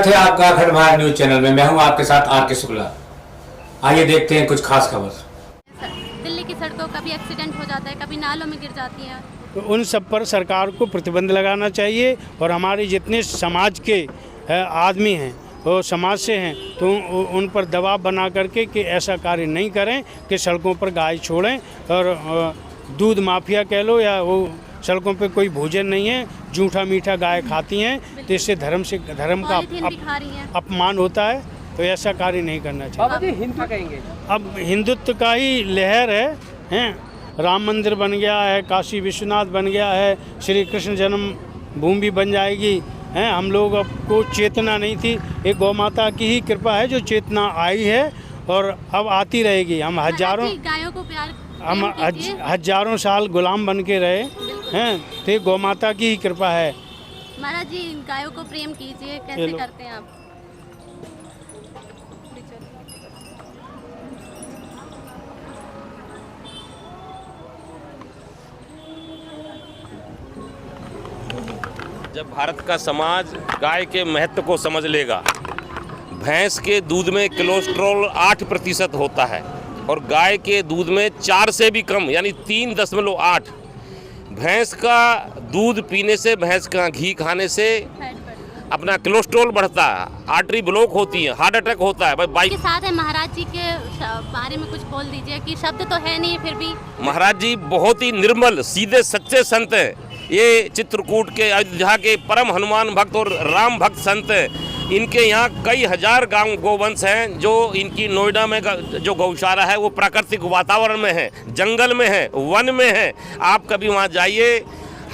है आपका अखंड भारत न्यूज चैनल में। मैं हूं आपके साथ आर के शुक्ला। आइए देखते हैं कुछ खास खबर। दिल्ली की सड़कों कभी एक्सीडेंट हो जाता है, कभी नालों में गिर जाती हैं। तो उन सब पर सरकार को प्रतिबंध लगाना चाहिए और हमारे जितने समाज के आदमी हैं वो समाज से हैं तो उन पर दबाव बना करके कि ऐसा कार्य नहीं करें कि सड़कों पर गाय छोड़ें। और दूध माफिया कह लो या वो सड़कों पे कोई भोजन नहीं है, जूठा मीठा गाय खाती हैं तो इससे धर्म का अपमान होता है। तो ऐसा कार्य नहीं करना चाहिए। हिंदू कहेंगे अब हिंदुत्व का ही लहर है। राम मंदिर बन गया है, काशी विश्वनाथ बन गया है, श्री कृष्ण जन्म भूमि बन जाएगी हैं। हम लोग को चेतना नहीं थी, एक गौ माता की ही कृपा है जो चेतना आई है और अब आती रहेगी। हम गायों को प्यार हजारों साल गुलाम बन के रहे हैं तो ये गौ माता की ही कृपा है। महाराज जी, इन गायों को प्रेम कीजिए, कैसे करते हैं आप? जब भारत का समाज गाय के महत्व को समझ लेगा, भैंस के दूध में कोलेस्ट्रॉल 8% होता है और गाय के दूध में 4 से भी कम यानी 3.8। भैंस का दूध पीने से, भैंस का घी खाने से अपना कोलेस्ट्रॉल बढ़ता है, आर्टरी ब्लॉक होती है, हार्ट अटैक होता है। भाई के साथ है महाराज जी के बारे में कुछ बोल दीजिए कि शब्द तो है नहीं फिर भी। महाराज जी बहुत ही निर्मल सीधे सच्चे संत हैं। ये चित्रकूट के अयोध्या के परम हनुमान भक्त और राम भक्त संत हैं। इनके यहाँ कई हजार गांव गोवंश हैं। जो इनकी नोएडा में जो गौशाला है वो प्राकृतिक वातावरण में है, जंगल में है, वन में है। आप कभी वहाँ जाइए,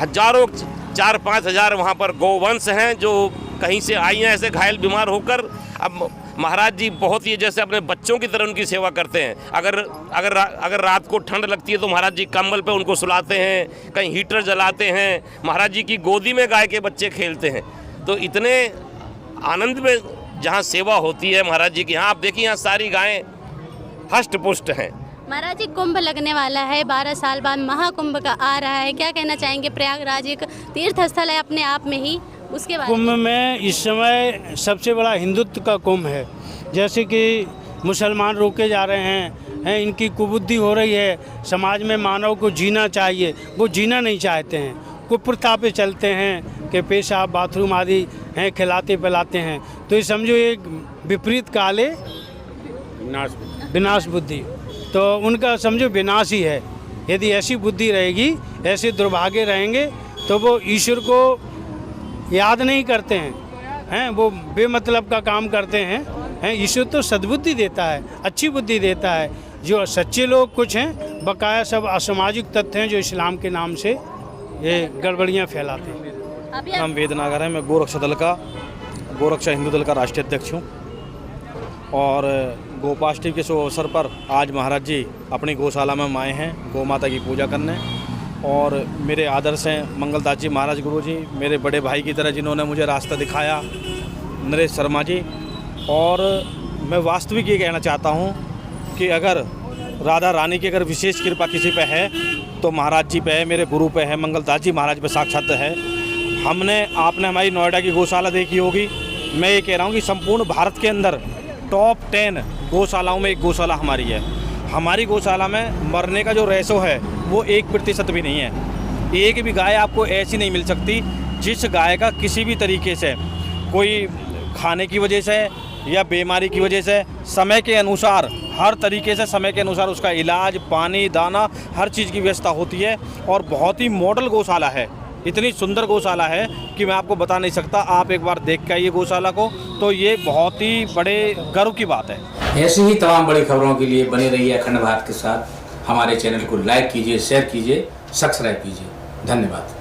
हजारों 4-5 हजार वहाँ पर गोवंश हैं जो कहीं से आई हैं ऐसे घायल बीमार होकर। अब महाराज जी बहुत ही जैसे अपने बच्चों की तरह उनकी सेवा करते हैं। अगर रात को ठंड लगती है तो महाराज जी कंबल पे उनको सुलाते हैं, कहीं हीटर जलाते हैं। महाराज जी की गोदी में गाय के बच्चे खेलते हैं। तो इतने आनंद में जहाँ सेवा होती है महाराज जी की, यहाँ आप देखिए यहाँ सारी गायें हष्ट पुष्ट हैं। महाराज जी, कुंभ लगने वाला है, 12 साल बाद महाकुंभ का आ रहा है, क्या कहना चाहेंगे? प्रयागराज एक तीर्थ स्थल है अपने आप में ही, उसके बारे कुंभ में इस समय सबसे बड़ा हिंदुत्व का कुंभ है। जैसे कि मुसलमान रोके जा रहे हैं, इनकी कुबुद्धि हो रही है। समाज में मानव को जीना चाहिए, वो जीना नहीं चाहते हैं, कुप्रथा पे चलते हैं कि पेशाब बाथरूम आदि हैं, खिलाते पिलाते हैं। तो ये समझो एक विपरीत काले विनाश बुद्धि, तो उनका समझो विनाश ही है। यदि ऐसी बुद्धि रहेगी, ऐसे दुर्भाग्य रहेंगे तो वो ईश्वर को याद नहीं करते हैं, वो बेमतलब का काम करते हैं। ईश्वर तो सद्बुद्धि देता है, अच्छी बुद्धि देता है। जो सच्चे लोग कुछ हैं, बकाया सब असामाजिक तत्व हैं जो इस्लाम के नाम से ये गड़बड़ियाँ फैलाते हैं। नाम वेदनागर है। मैं गोरक्षा हिंदू दल का राष्ट्रीय अध्यक्ष हूँ और गोपाष्टमी के शुभ अवसर पर आज महाराज जी अपनी गौशाला में आए हैं गौ माता की पूजा करने। और मेरे आदर्श हैं मंगलदास जी महाराज गुरु जी, मेरे बड़े भाई की तरह जिन्होंने मुझे रास्ता दिखाया, नरेश शर्मा जी। और मैं वास्तविक ये कहना चाहता हूँ कि अगर राधा रानी की अगर विशेष कृपा किसी पे है तो महाराज जी पे है, मेरे गुरु पे है, मंगलदास जी महाराज पे साक्षात है। आपने हमारी नोएडा की गौशाला देखी होगी। मैं ये कह रहा हूँ कि संपूर्ण भारत के अंदर टॉप 10 गौशालाओं में एक गौशाला हमारी है। हमारी गौशाला में मरने का जो रेशो है वो 1% भी नहीं है। एक भी गाय आपको ऐसी नहीं मिल सकती जिस गाय का किसी भी तरीके से कोई खाने की वजह से या बीमारी की वजह से समय के अनुसार, हर तरीके से समय के अनुसार उसका इलाज, पानी, दाना, हर चीज़ की व्यवस्था होती है। और बहुत ही मॉडल गौशाला है, इतनी सुंदर गौशाला है कि मैं आपको बता नहीं सकता। आप एक बार देख के आइए गौशाला को, तो ये बहुत ही बड़े गर्व की बात है। ऐसी ही तमाम बड़ी खबरों के लिए बने रहिए अखंड भारत के साथ। हमारे चैनल को लाइक कीजिए, शेयर कीजिए, सब्सक्राइब कीजिए। धन्यवाद।